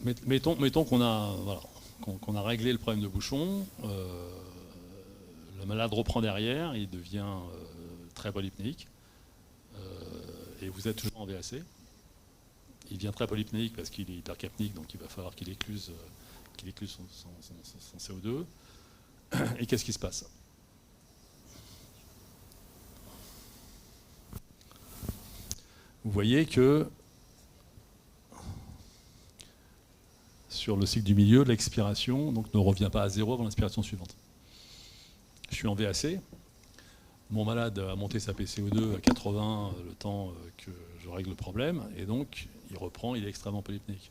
Mettons qu'on a, voilà, qu'on a réglé le problème de bouchon, le malade reprend derrière, il devient très polypnéique, et vous êtes toujours en VAC. Il devient très polypnéique parce qu'il est hypercapnique, donc il va falloir qu'il écluse son CO2. Et qu'est-ce qui se passe? Vous voyez que sur le cycle du milieu, l'expiration ne revient pas à zéro avant l'inspiration suivante. Je suis en VAC, mon malade a monté sa PCO2 à 80 le temps que je règle le problème, et donc il reprend, il est extrêmement polypnéique.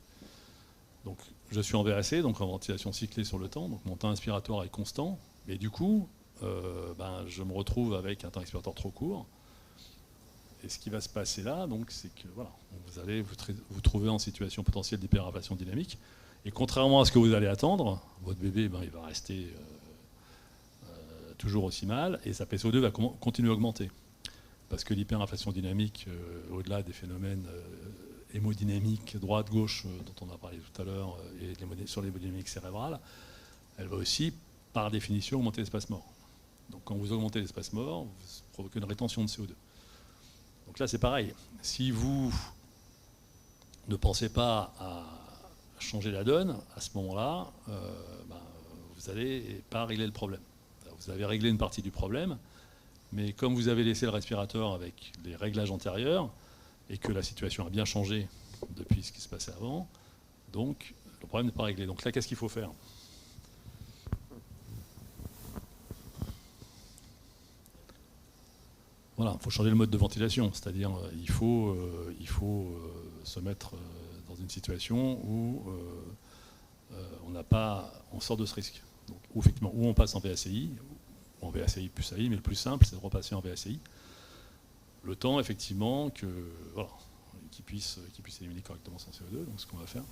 Donc je suis en VAC, donc en ventilation cyclée sur le temps, donc mon temps inspiratoire est constant, mais du coup, je me retrouve avec un temps expiratoire trop court. Et ce qui va se passer là, donc, c'est que voilà, vous allez vous trouver en situation potentielle d'hyperinflation dynamique. Et contrairement à ce que vous allez attendre, votre bébé, il va rester toujours aussi mal, et sa PCO2 va continuer à augmenter. Parce que l'hyperinflation dynamique, au-delà des phénomènes hémodynamiques droite-gauche dont on a parlé tout à l'heure, et sur l'hémodynamique cérébrale, elle va aussi, par définition, augmenter l'espace mort. Donc quand vous augmentez l'espace mort, vous provoquez une rétention de CO2. Donc là, c'est pareil. Si vous ne pensez pas à changer la donne, à ce moment-là, vous n'allez pas régler le problème. Vous avez réglé une partie du problème, mais comme vous avez laissé le respirateur avec les réglages antérieurs, et que la situation a bien changé depuis ce qui se passait avant, donc le problème n'est pas réglé. Donc là, qu'est-ce qu'il faut faire? Voilà, il faut changer le mode de ventilation, c'est-à-dire il faut se mettre dans une situation où on sort de ce risque. Donc, effectivement, où on passe en VACI, ou en VACI plus AI, mais le plus simple, c'est de repasser en VACI. Le temps, effectivement, qu'il puisse éliminer correctement son CO2, donc ce qu'on va faire.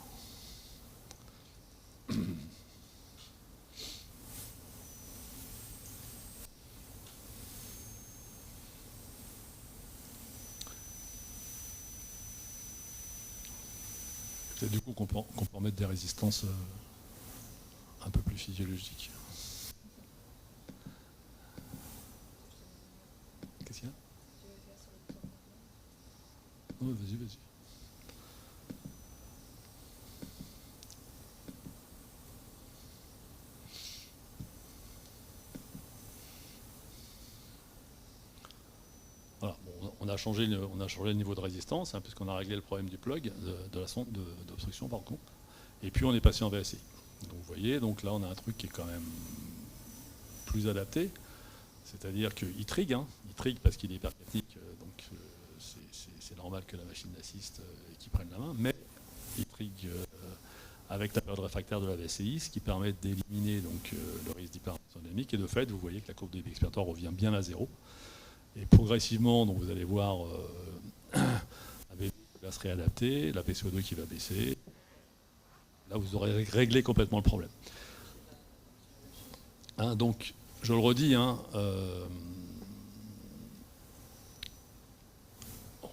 Peut-être du coup qu'on peut remettre des résistances un peu plus physiologiques. Qu'est-ce qu'il y a? Oh, vas-y, vas-y. Voilà, bon, on a changé le niveau de résistance, puisqu'on a réglé le problème du plug, de la sonde d'obstruction par contre. Et puis on est passé en VACI. Donc vous voyez, donc là on a un truc qui est quand même plus adapté. C'est-à-dire qu'il trigue, il trigue parce qu'il est hypercapnique, donc c'est normal que la machine assiste et qu'il prenne la main, mais il trigue avec la période réfractaire de la VACI, ce qui permet d'éliminer donc le risque d'hyperinflation dynamique, et de fait, vous voyez que la courbe de débit expiratoire revient bien à zéro. Et progressivement, donc vous allez voir avec la se réadapter, la PCO2 qui va baisser. Là, vous aurez réglé complètement le problème. Donc, je le redis, on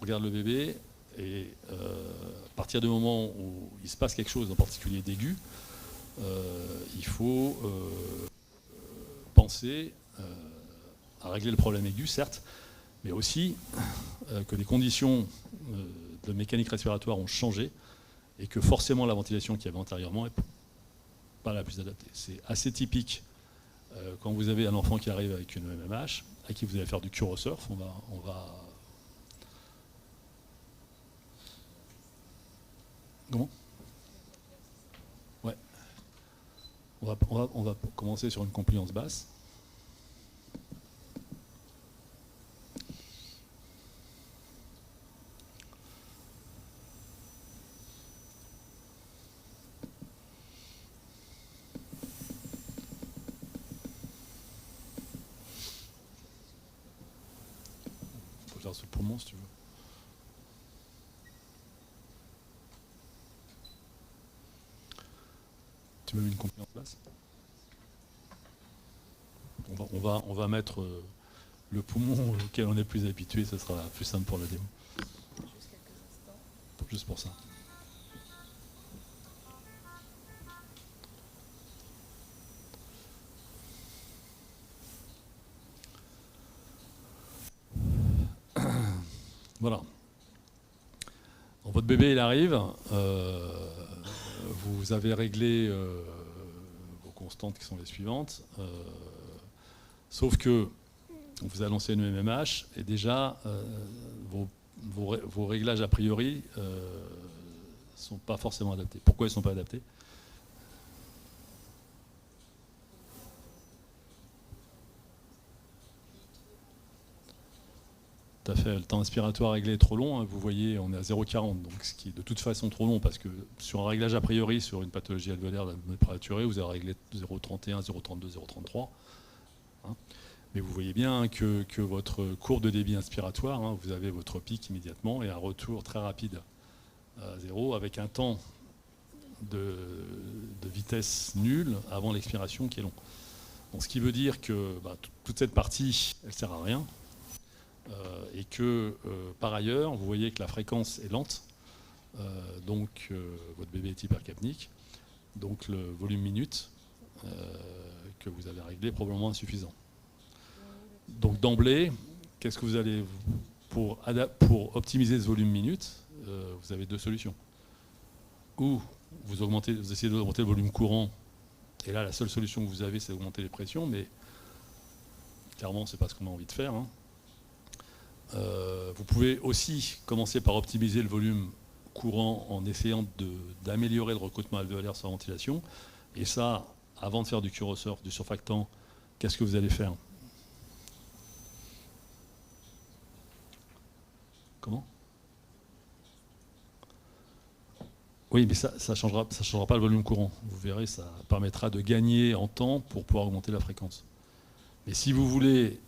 regarde le bébé, et à partir du moment où il se passe quelque chose, en particulier d'aigu, il faut penser à régler le problème aigu, certes, mais aussi que les conditions de mécanique respiratoire ont changé, et que forcément la ventilation qu'il y avait antérieurement n'est pas la plus adaptée. C'est assez typique quand vous avez un enfant qui arrive avec une MMH, à qui vous allez faire du curosurf. On va comment? Ouais. On va commencer sur une compliance basse. On peut faire sous le poumon si tu veux. Tu me mets une compliance basse. On va mettre le poumon auquel on est plus habitué, ce sera plus simple pour la démo. Juste pour ça. Voilà. Donc, votre bébé, il arrive. Vous avez réglé vos constantes qui sont les suivantes. Sauf que vous annoncez une MMH et déjà vos réglages a priori ne sont pas forcément adaptés. Pourquoi ils ne sont pas adaptés? Tout à fait, le temps inspiratoire réglé est trop long, hein. Vous voyez, on est à 0,40, donc ce qui est de toute façon trop long, parce que sur un réglage a priori, sur une pathologie alvéolaire prématurée, vous avez réglé 0,31, 0,32, 0,33. Hein. Mais vous voyez bien que votre courbe de débit inspiratoire, hein, vous avez votre pic immédiatement et un retour très rapide à 0 avec un temps de vitesse nulle avant l'expiration qui est long. Donc, ce qui veut dire que toute cette partie, elle ne sert à rien. Et que par ailleurs, vous voyez que la fréquence est lente, donc votre bébé est hypercapnique, donc le volume minute que vous avez réglé est probablement insuffisant. Donc d'emblée, qu'est-ce que vous allez pour optimiser ce volume minute, vous avez deux solutions. Ou vous essayez d'augmenter le volume courant, et là la seule solution que vous avez, c'est d'augmenter les pressions, mais clairement c'est pas ce qu'on a envie de faire. Hein. Vous pouvez aussi commencer par optimiser le volume courant en essayant d'améliorer le recrutement alvéolaire sans ventilation. Et ça, avant de faire du curosurf, du surfactant, qu'est-ce que vous allez faire? Comment? Oui, mais ça ne changera pas le volume courant. Vous verrez, ça permettra de gagner en temps pour pouvoir augmenter la fréquence. Mais si vous voulez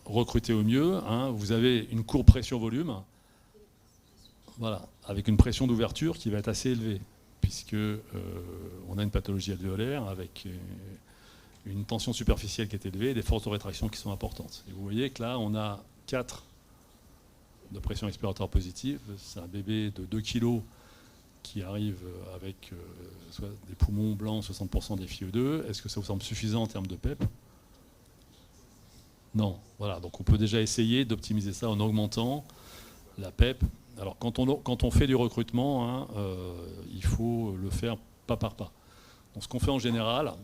recruter au mieux, hein, vous avez une courbe pression-volume, voilà, avec une pression d'ouverture qui va être assez élevée, puisque on a une pathologie alvéolaire avec une tension superficielle qui est élevée et des forces de rétraction qui sont importantes. Et vous voyez que là, on a 4 de pression expiratoire positive. C'est un bébé de 2 kg qui arrive avec soit des poumons blancs, 60% des FiO2. Est-ce que ça vous semble suffisant en termes de PEP? Non, voilà, donc on peut déjà essayer d'optimiser ça en augmentant la PEP. Alors quand on fait du recrutement, hein, il faut le faire pas par pas. Donc ce qu'on fait en général,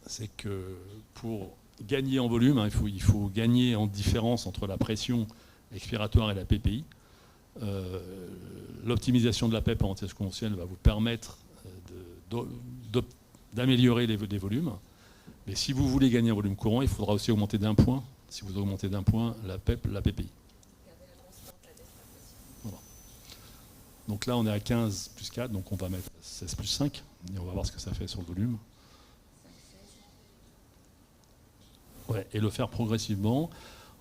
c'est que pour gagner en volume, hein, il faut gagner en différence entre la pression expiratoire et la PPI. L'optimisation de la PEP en ventilation conventionnelle va vous permettre d'améliorer les volumes. Mais si vous voulez gagner en volume courant, il faudra aussi augmenter d'un point, si vous augmentez d'un point la PEP, la PPI. Voilà. Donc là, on est à 15 plus 4, donc on va mettre 16 plus 5, et on va voir ce que ça fait sur le volume. Ouais, et le faire progressivement,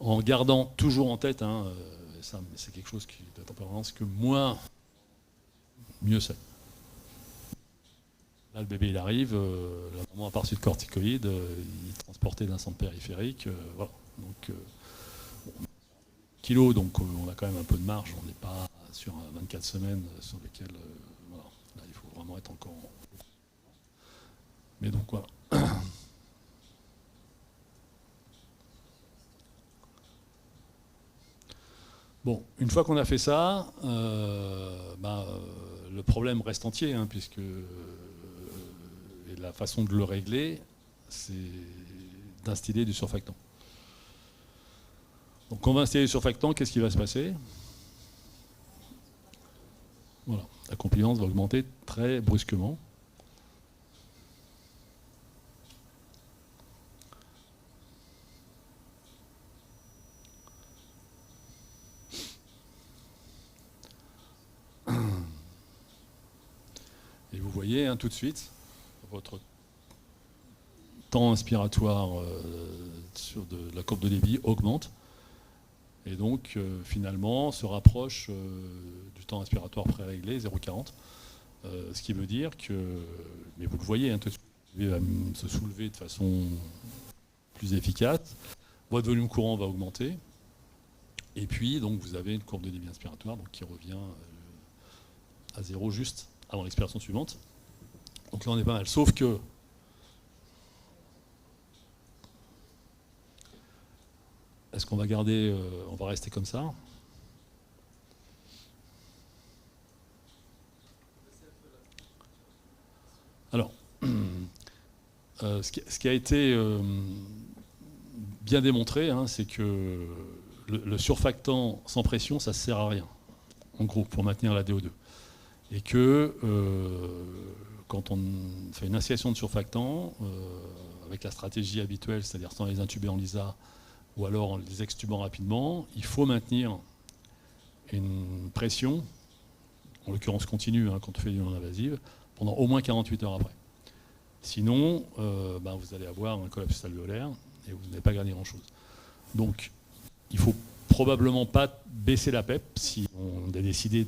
en gardant toujours en tête, hein, ça, c'est quelque chose qui est en permanence, que moins, mieux c'est. Là, le bébé, il arrive, la maman a parti de corticoïdes, il est transporté d'un centre périphérique, voilà. Donc, kilos, donc on a quand même un peu de marge, on n'est pas sur 24 semaines sur lesquelles, voilà, là, il faut vraiment être encore... Mais donc, voilà. Bon, une fois qu'on a fait ça, le problème reste entier, hein, puisque la façon de le régler, c'est d'instiller du surfactant. Donc quand on va installer du surfactant, qu'est-ce qui va se passer? Voilà, la compliance va augmenter très brusquement. Et vous voyez, hein, tout de suite, votre temps inspiratoire sur la courbe de débit augmente. Et donc, finalement, se rapproche du temps inspiratoire pré-réglé, 0,40. Ce qui veut dire que, mais vous le voyez, hein, tout de suite, vous va se soulever de façon plus efficace. Votre volume courant va augmenter. Et puis, donc, vous avez une courbe de débit inspiratoire donc, qui revient à 0 juste avant l'expiration suivante. Donc là, on est pas mal. Sauf que est-ce qu'on va garder, on va rester comme ça? Ce qui a été bien démontré, hein, c'est que le surfactant sans pression, ça ne sert à rien, en gros, pour maintenir la DO2. Et que quand on fait une initiation de surfactant, avec la stratégie habituelle, c'est-à-dire sans les intuber en LISA, ou alors en les extubant rapidement, il faut maintenir une pression, en l'occurrence continue, hein, quand on fait du non-invasive, pendant au moins 48 heures après. Sinon, vous allez avoir un collapsus alvéolaire et vous n'allez pas gagner grand-chose. Donc, il ne faut probablement pas baisser la PEP si on a décidé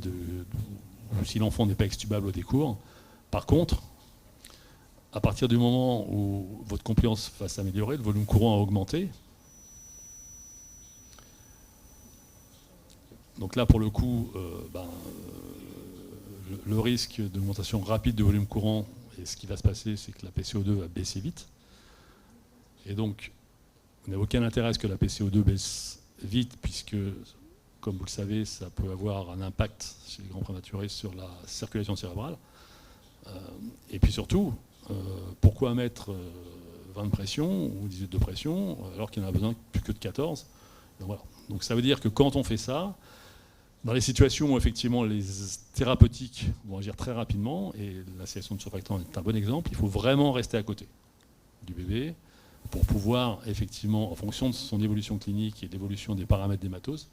ou si l'enfant n'est pas extubable au décours. Par contre, à partir du moment où votre compliance va s'améliorer, le volume courant a augmenté. Donc là, pour le coup, le risque d'augmentation rapide de volume courant, et ce qui va se passer, c'est que la PCO2 va baisser vite. Et donc, vous n'avez aucun intérêt à ce que la PCO2 baisse vite, puisque, comme vous le savez, ça peut avoir un impact chez les grands prématurés sur la circulation cérébrale. Et puis surtout, pourquoi mettre 20 de pression ou 18 de pression alors qu'il n'y en a besoin plus que de 14 ? Donc, voilà. Donc ça veut dire que quand on fait ça, dans les situations où effectivement les thérapeutiques vont agir très rapidement, et l'instillation de surfactant est un bon exemple, il faut vraiment rester à côté du bébé pour pouvoir effectivement, en fonction de son évolution clinique et de l'évolution des paramètres d'hématose,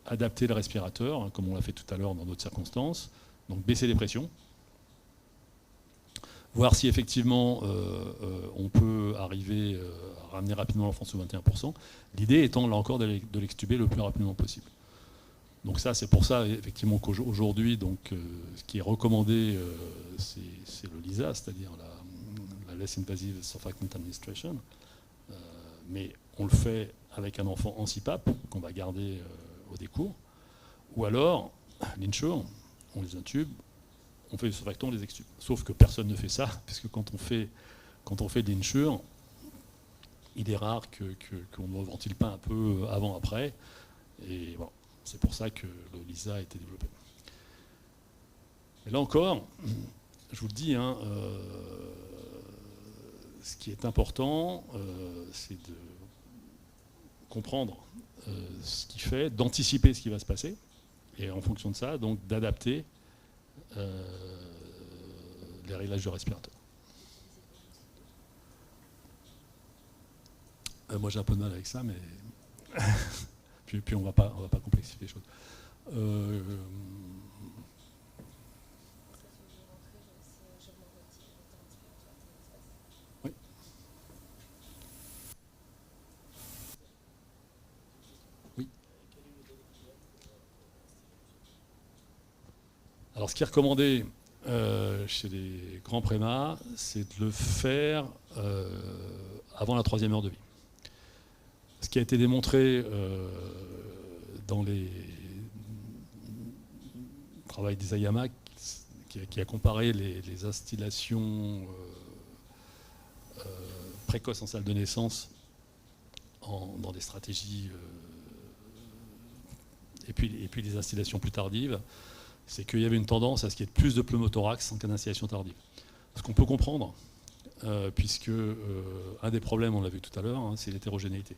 adapter le respirateur, hein, comme on l'a fait tout à l'heure dans d'autres circonstances, donc baisser les pressions, voir si effectivement on peut arriver à ramener rapidement l'enfant sous 21%. L'idée étant là encore de l'extuber le plus rapidement possible. Donc ça, c'est pour ça effectivement qu'aujourd'hui, ce qui est recommandé, c'est le LISA, c'est-à-dire la Less Invasive Surfactant Administration. Mais on le fait avec un enfant en CPAP qu'on va garder au décours. Ou alors, l'INSURE, on les intube, on fait le surfactant, on les extube. Sauf que personne ne fait ça, puisque quand on fait de l'INSURE, il est rare qu'on ne ventile pas un peu avant-après. Et voilà, c'est pour ça que le LISA a été développé. Mais là encore, je vous le dis, hein, ce qui est important, c'est de comprendre ce qu'il fait, d'anticiper ce qui va se passer, et en fonction de ça, donc d'adapter les réglages du respirateur. Moi j'ai un peu de mal avec ça, mais puis on va pas complexifier les choses. Oui. Oui. Alors ce qui est recommandé chez les grands prémas, c'est de le faire avant la 3e heure de vie. Ce qui a été démontré dans les travail d'Isayama, qui a comparé les instillations précoces en salle de naissance dans des stratégies et puis les instillations plus tardives, c'est qu'il y avait une tendance à ce qu'il y ait plus de pneumothorax en cas d'instillation tardive. Ce qu'on peut comprendre, puisque un des problèmes, on l'a vu tout à l'heure, hein, c'est l'hétérogénéité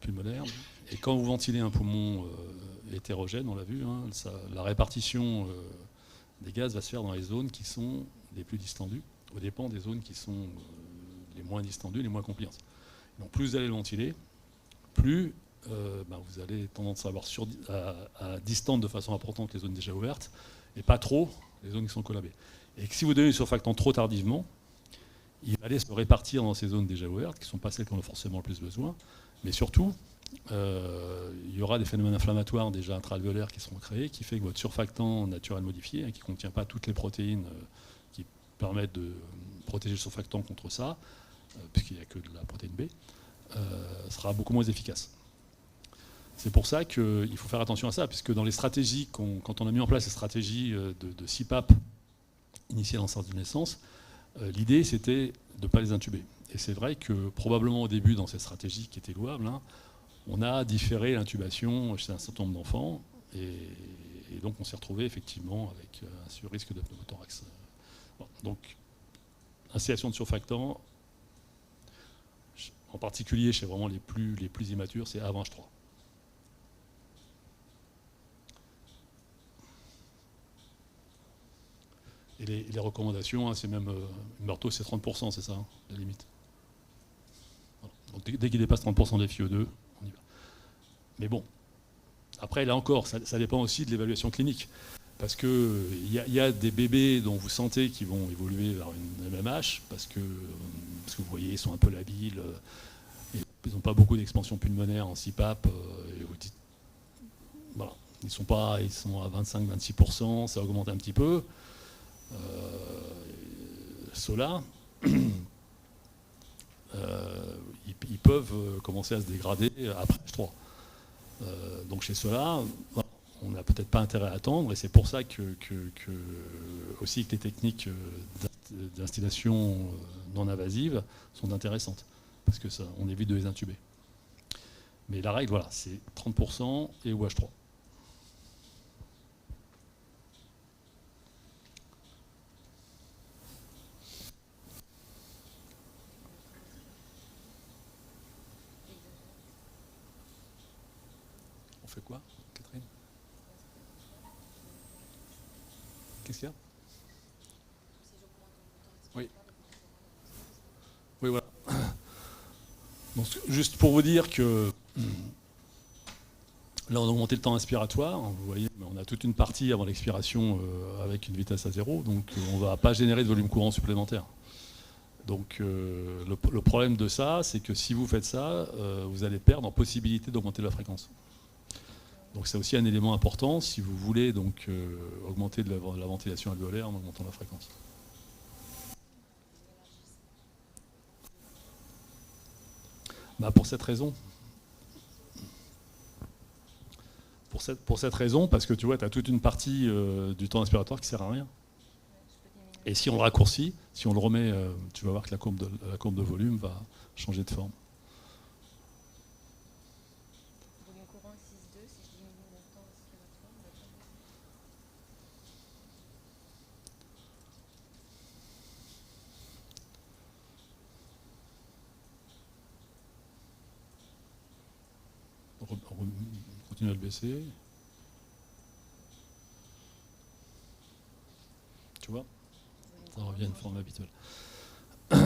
pulmonaire. Et quand vous ventilez un poumon hétérogène, on l'a vu, hein, la répartition des gaz va se faire dans les zones qui sont les plus distendues, au dépend des zones qui sont les moins distendues, les moins compliantes. Donc plus vous allez le ventiler, plus vous allez tendance à avoir à distendre de façon importante les zones déjà ouvertes, et pas trop les zones qui sont collabées. Et que si vous donnez le surfactant trop tardivement, il va aller se répartir dans ces zones déjà ouvertes, qui ne sont pas celles qui en ont forcément le plus besoin, mais surtout, il y aura des phénomènes inflammatoires déjà intra-alvéolaires qui seront créés, qui fait que votre surfactant naturel modifié, hein, qui ne contient pas toutes les protéines qui permettent de protéger le surfactant contre ça, puisqu'il n'y a que de la protéine B, sera beaucoup moins efficace. C'est pour ça qu'il faut faire attention à ça, puisque dans les stratégies, quand on a mis en place les stratégies de CPAP initiales en salle de naissance, l'idée c'était de ne pas les intuber. Et c'est vrai que probablement au début, dans cette stratégie qui était louable, hein, on a différé l'intubation chez un certain nombre d'enfants, et donc on s'est retrouvé effectivement avec un sur-risque de pneumothorax. Bon, donc installation de surfactants, en particulier chez vraiment les plus immatures, c'est A20H3. Et les recommandations, hein, c'est même Murto, c'est 30%, c'est ça, hein, la limite. Voilà. Donc dès qu'il dépasse 30% de FiO2, on y va. Mais bon, après, là encore, ça dépend aussi de l'évaluation clinique. Parce qu'il y a des bébés dont vous sentez qu'ils vont évoluer vers une MMH, parce que vous voyez, ils sont un peu labiles, ils n'ont pas beaucoup d'expansion pulmonaire en CPAP, et vous dites, voilà, ils sont à 25-26%, ça augmente un petit peu. Ceux-là, ils peuvent commencer à se dégrader après H3. Donc chez ceux-là, on n'a peut-être pas intérêt à attendre, et c'est pour ça aussi que les techniques d'instillation non invasive sont intéressantes, parce que ça, on évite de les intuber. Mais la règle, voilà, c'est 30% et OH3. On fait quoi, Catherine? Qu'est-ce qu'il y a? Oui. Oui, voilà. Donc, juste pour vous dire que là, on a augmenté le temps inspiratoire. Vous voyez, on a toute une partie avant l'expiration avec une vitesse à 0. Donc, on ne va pas générer de volume courant supplémentaire. Donc, le problème de ça, c'est que si vous faites ça, vous allez perdre en possibilité d'augmenter la fréquence. Donc, c'est aussi un élément important si vous voulez donc, augmenter la ventilation alvéolaire en augmentant la fréquence. Bah, pour cette raison. Pour cette raison, parce que tu vois, tu as toute une partie du temps inspiratoire qui ne sert à rien. Et si on le raccourcit, si on le remet, tu vas voir que la courbe de volume va changer de forme. Volume courant 6,2, si je diminue mon temps inspiratoire, on va tomber. On continue à le baisser. Tu vois, ça revient à une forme habituelle. Parce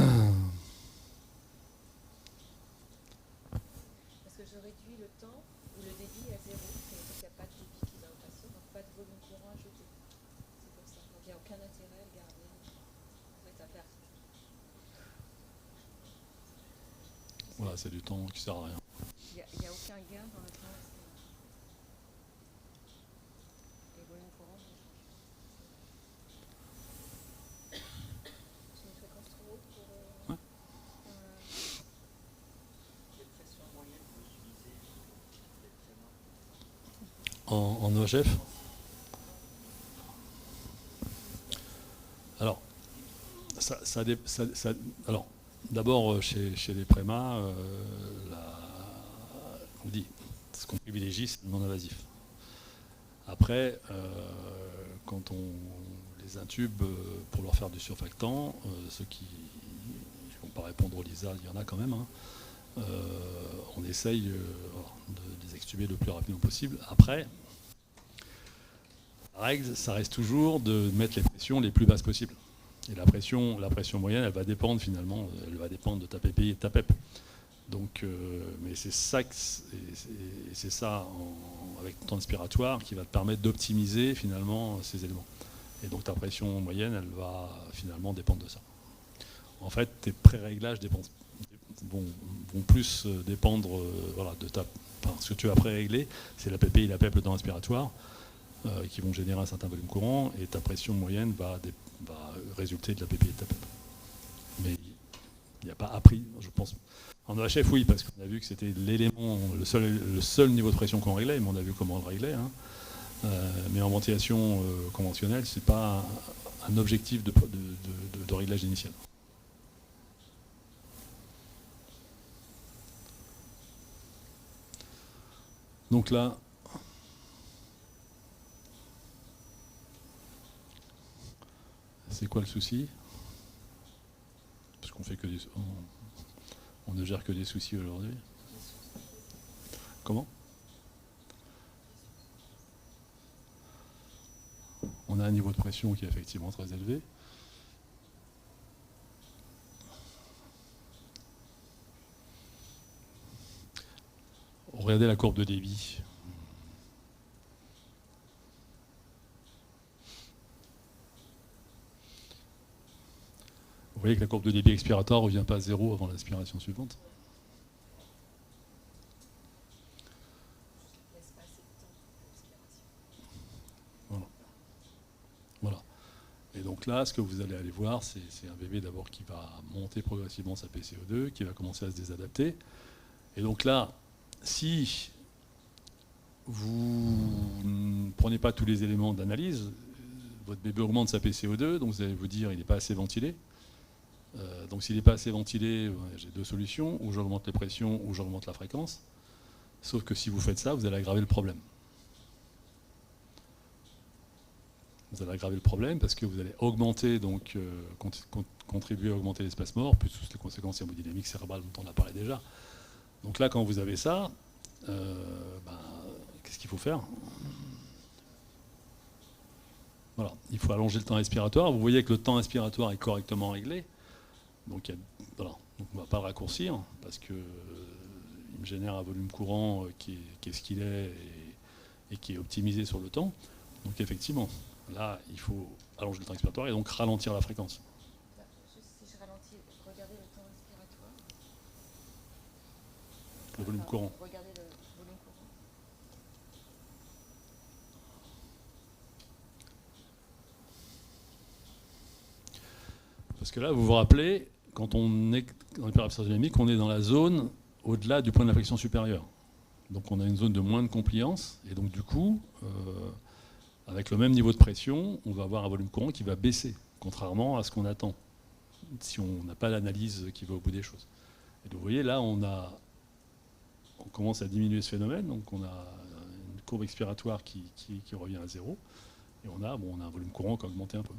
que je réduis le temps où le débit est à 0, donc il n'y a pas de débit qui vient passer, donc pas de volume courant ajouté. C'est pour ça. Donc il n'y a aucun intérêt à le garder en fait à perte. Voilà, c'est du temps qui ne sert à rien. Il n'y a aucun gain dans le temps inspiratoire. Les volumes courants, je change. C'est une fréquence trop haute pour... Ouais. Quelle pression moyenne vous utilisez En EHF. Alors, alors d'abord, chez les prémas, on dit, ce qu'on privilégie, c'est le non-invasif. Après, quand on les intube pour leur faire du surfactant, ceux qui ne vont pas répondre au LISA, il y en a quand même, hein, on essaye de les extuber le plus rapidement possible. Après, la règle, ça reste toujours de mettre les pressions les plus basses possibles. Et la pression moyenne, elle va dépendre finalement, elle va dépendre de ta PPI et de ta PEP. Donc, mais c'est ça, avec ton temps inspiratoire qui va te permettre d'optimiser finalement ces éléments. Et donc ta pression moyenne, elle va finalement dépendre de ça. En fait, tes pré-réglages vont plus dépendre voilà, de ce que tu as pré-réglé, c'est la PPI et la PEP, le temps inspiratoire, qui vont générer un certain volume courant, et ta pression moyenne va résulter de la PPI et de ta PEP. Mais il n'y a pas appris, je pense. En EHF, oui, parce qu'on a vu que c'était l'élément, le seul niveau de pression qu'on réglait, mais on a vu comment on le réglait. Hein. Mais en ventilation conventionnelle, ce n'est pas un objectif de réglage initial. Donc là, c'est quoi le souci? qu'on fait que on ne gère que des soucis aujourd'hui. Comment? On a un niveau de pression qui est effectivement très élevé. Regardez la courbe de débit. Vous voyez que la courbe de débit expiratoire ne revient pas à zéro avant l'aspiration suivante. Voilà. Voilà. Et donc là, ce que vous allez aller voir, c'est un bébé d'abord qui va monter progressivement sa PCO2, qui va commencer à se désadapter. Et donc là, si vous ne prenez pas tous les éléments d'analyse, votre bébé augmente sa PCO2, donc vous allez vous dire il n'est pas assez ventilé. Donc s'il n'est pas assez ventilé, j'ai deux solutions, ou j'augmente les pressions, ou j'augmente la fréquence. Sauf que si vous faites ça, vous allez aggraver le problème. Vous allez aggraver le problème parce que vous allez augmenter, donc contribuer à augmenter l'espace mort, plus toutes les conséquences hémodynamiques cérébrales dont on a parlé déjà. Donc là, quand vous avez ça, qu'est-ce qu'il faut faire? Voilà, il faut allonger le temps respiratoire. Vous voyez que le temps respiratoire est correctement réglé. Donc, voilà. Donc on ne va pas le raccourcir parce qu'il me génère un volume courant qui est ce qu'il est et qui est optimisé sur le temps. Donc effectivement, là, il faut allonger le temps respiratoire et donc ralentir la fréquence. Juste si je ralentis, regardez le temps respiratoire. Le volume courant. Regardez le volume courant. Parce que là, vous vous rappelez, quand on est dans l'hyperabsorption dynamique, on est dans la zone au-delà du point d'inflexion supérieur. Donc on a une zone de moins de compliance, et donc du coup, avec le même niveau de pression, on va avoir un volume courant qui va baisser, contrairement à ce qu'on attend, si on n'a pas l'analyse qui va au bout des choses. Et donc vous voyez, là, on commence à diminuer ce phénomène, donc on a une courbe expiratoire qui revient à zéro, et on a un volume courant qui a augmenté un peu.